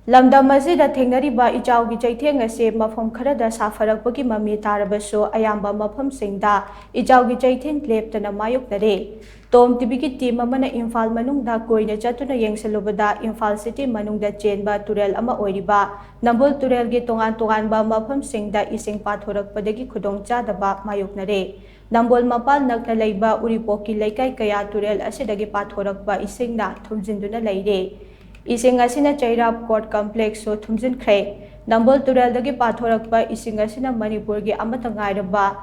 LAMDAM ASIDA THENGNARIBA Ichao gi Cheitheng Mapham Kharada Shapharakpagi Mami Tarabasu AYAMBA Mapham Singda Ichao gi Cheitheng Leptana Mayoknari TOMTV ki team amana Imphal manungda koina chatuna yengselubada Imphal City manungda chenba turel ama oiriba Nambol turel gi tongan-tonganba Mapham Singda ising pathorakpadagi khudongchadaba Mayoknari Nambol mapal nakna leiba Uripoki laikai kaya turel asidagi pathorakba isingna thumjinduna leire Ising asina Chairap Court Complex so thumjin khay Nambol turel dagi pathorakba ising asina Manipur gi amata ngairaba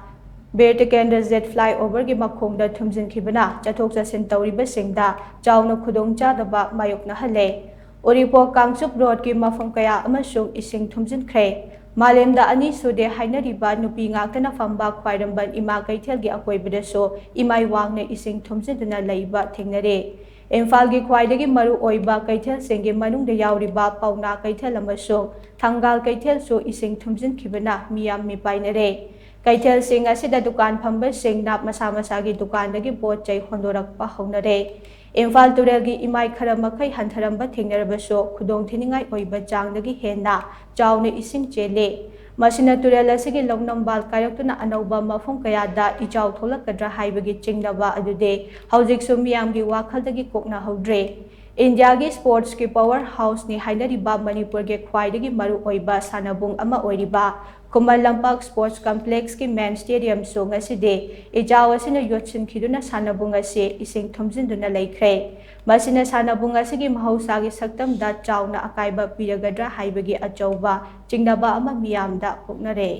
Bertekendra Z flyover gi makhongda thumjin khibana chathok chasin tawriba singda chawna khudongchadaba mayokna hale Oripo Kangchup Road ki mafam kaya amasung ising thumjin khay Malemda ani sude hainariba nupi ngakana famba khwairamban ima kaithel gi akoibada so imai wangna ising thumjinduna leiba thengnare Imphal gi khwaidagi maru oiba kaithel sengge manungda yauriba pauna kaithel amasung thangal kaithel so ising thumjin khibana miyam mi painare Kaithel sing asida dukan phamba sing nap masa gi dukan dagi bot chai hondorakpa haunare Imphal turel gi imai khara makai hantharamba thengnarabaso khudong thiningai oiba changdagi henna chawne ising chele Masina turel asigi longnambal kayaktuna anauba mafum kayada Ichao tholakadra haibagi chingnaba adude haujik su miyamgi wakhaldagi kokna haudre India gi sports ki power house ni hainariba Manipur ge khwaidagi maru oiba sanabung ama oiriba Kumal Lampak Sports Complex ki main stadium so ngaside Ichao asina yotsin khiduna sanabung ase ising thumjinduna leikhre Masina sanabung asigi mahausa gi saktam da chawna akaiba piragadra haibagi achauba chingnaba ama miyamda poknare